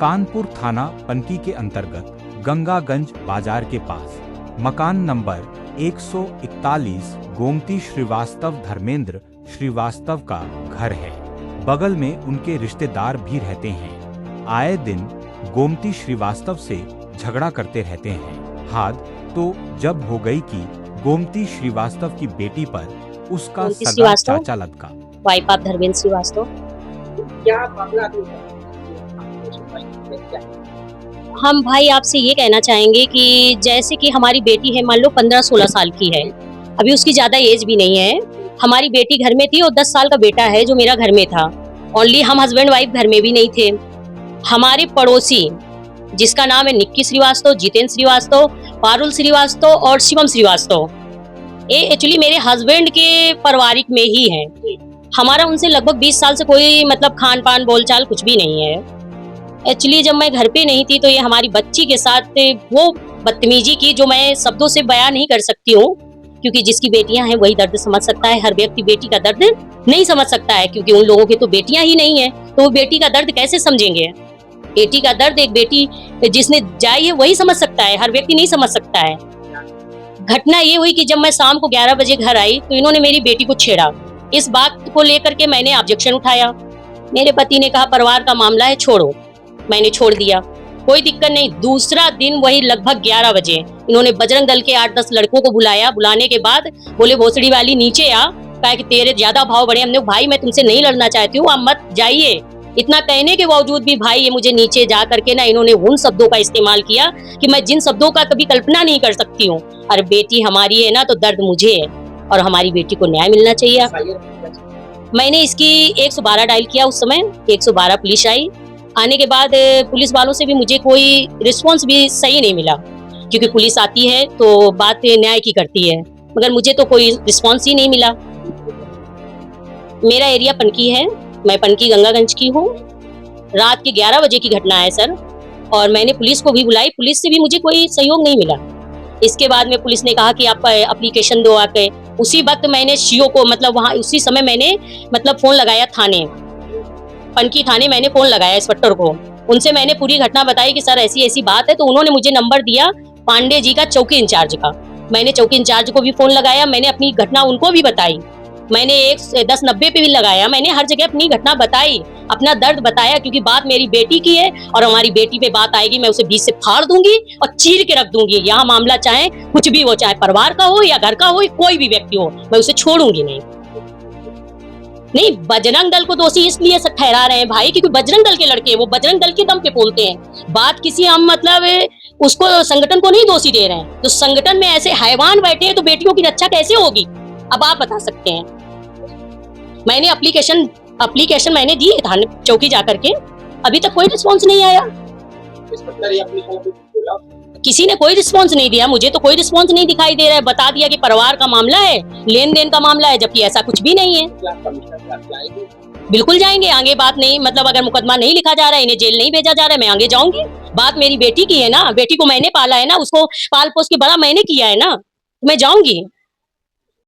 कानपुर थाना पनकी के अंतर्गत गंगागंज बाजार के पास मकान नंबर 141 गोमती श्रीवास्तव धर्मेंद्र श्रीवास्तव का घर है। बगल में उनके रिश्तेदार भी रहते हैं। आए दिन गोमती श्रीवास्तव से झगड़ा करते रहते हैं। हाद तो जब हो गई कि गोमती श्रीवास्तव की बेटी पर उसका सगा चाचा लटका। Wife of Dharmendra Shrivastava. क्या मामला हम भाई आपसे ये कहना चाहेंगे कि जैसे कि हमारी बेटी है, मान लो 15-16 साल की है, अभी उसकी ज्यादा एज भी नहीं है। हमारी बेटी घर में थी और 10 साल का बेटा है जो मेरा घर में था। ओनली हम हस्बैंड वाइफ घर में भी नहीं थे। हमारे पड़ोसी जिसका नाम है निक्की श्रीवास्तव, जितेंद्र श्रीवास्तव, पारुल श्रीवास्तव और शिवम श्रीवास्तव, ये एक्चुअली मेरे हस्बैंड के पारिवारिक में ही है। हमारा उनसे लगभग 20 साल से कोई मतलब खान पान बोलचाल कुछ भी नहीं है। एक्चुअली जब मैं घर पे नहीं थी तो ये हमारी बच्ची के साथ वो बदतमीजी की जो मैं शब्दों से बयां नहीं कर सकती हूँ, क्योंकि जिसकी बेटियां हैं वही दर्द समझ सकता है। हर व्यक्ति बेटी का दर्द नहीं समझ सकता है, क्योंकि उन लोगों की तो बेटियां ही नहीं है, तो वो बेटी का दर्द कैसे समझेंगे। बेटी का दर्द एक बेटी जिसने जाई है वही समझ सकता है, हर व्यक्ति नहीं समझ सकता है। घटना ये हुई कि जब मैं शाम को 11 बजे घर आई तो इन्होंने मेरी बेटी को छेड़ा। इस बात को लेकर के मैंने ऑब्जेक्शन उठाया। मेरे पति ने कहा परिवार का मामला है, छोड़ो। मैंने छोड़ दिया, कोई दिक्कत नहीं। दूसरा दिन वही लगभग 11 बजे इन्होंने बजरंग दल के 8-10 लड़कों को बुलाया। बुलाने के बाद बोले भोसड़ी वाली नीचे आ, कहा कि तेरे ज्यादा भाव बढ़े। हमने भाई मैं तुमसे नहीं लड़ना चाहती हूँ, आप मत जाइए। इतना कहने के बावजूद भी भाई ये मुझे नीचे जा करके ना इन्होंने उन शब्दों का इस्तेमाल किया कि मैं जिन शब्दों का कभी कल्पना नहीं कर सकती हूँ। अरे बेटी हमारी है ना तो दर्द मुझे है और हमारी बेटी को न्याय मिलना चाहिए। मैंने इसकी 112 डायल किया। उस समय 112 पुलिस आई। आने के बाद पुलिस वालों से भी मुझे कोई रिस्पांस भी सही नहीं मिला, क्योंकि पुलिस आती है तो बात न्याय की करती है, मगर मुझे तो कोई रिस्पांस ही नहीं मिला। मेरा एरिया पनकी है, मैं पनकी गंगागंज की हूँ। रात के 11 बजे की घटना है सर, और मैंने पुलिस को भी बुलाई, पुलिस से भी मुझे कोई सहयोग नहीं मिला। इसके बाद में पुलिस ने कहा कि आप एप्लीकेशन दो आके। उसी वक्त मैंने सीओ को मतलब वहाँ उसी समय मैंने मतलब फोन लगाया थाने, पनकी थाने मैंने फोन लगाया इंस्पेक्टर को। उनसे मैंने पूरी घटना बताई कि सर ऐसी ऐसी बात है, तो उन्होंने मुझे नंबर दिया पांडे जी का, चौकी इंचार्ज का। मैंने चौकी इंचार्ज को भी फोन लगाया, मैंने अपनी घटना उनको भी बताई। मैंने 1090 पे भी लगाया, मैंने हर जगह अपनी घटना बताई, अपना दर्द बताया, क्योंकि बात मेरी बेटी की है और हमारी बेटी पे बात आएगी मैं उसे बीच से फाड़ दूंगी और चीर के रख दूंगी। यहाँ मामला चाहे कुछ भी हो, चाहे परिवार का हो या घर का हो, कोई भी व्यक्ति हो, मैं उसे छोड़ूंगी नहीं। नहीं, बजरंग दल को दोषी इसलिए ठहरा रहे हैं भाई, क्योंकि बजरंग दल के लड़के वो बजरंग दल के दम पे बोलते हैं। बात किसी हम मतलब उसको संगठन को नहीं दोषी दे रहे हैं। तो संगठन में ऐसे हैवान बैठे हैं तो बेटियों की रक्षा कैसे होगी, अब आप बता सकते हैं। मैंने एप्लीकेशन मैंने दी थाने चौकी जाकर के, अभी तक कोई रिस्पांस नहीं आया। किसी ने कोई रिस्पांस नहीं दिया, मुझे तो कोई रिस्पांस नहीं दिखाई दे रहा है। बता दिया कि परिवार का मामला है, लेन देन का मामला है, जबकि ऐसा कुछ भी नहीं है। बिल्कुल जाएंगे आगे। बात नहीं मतलब अगर मुकदमा नहीं लिखा जा रहा है, इन्हें जेल नहीं भेजा जा रहा है, मैं आगे जाऊंगी। बात मेरी बेटी की है ना, बेटी को मैंने पाला है ना, उसको पाल पोस के बड़ा मैंने किया है ना, मैं जाऊंगी।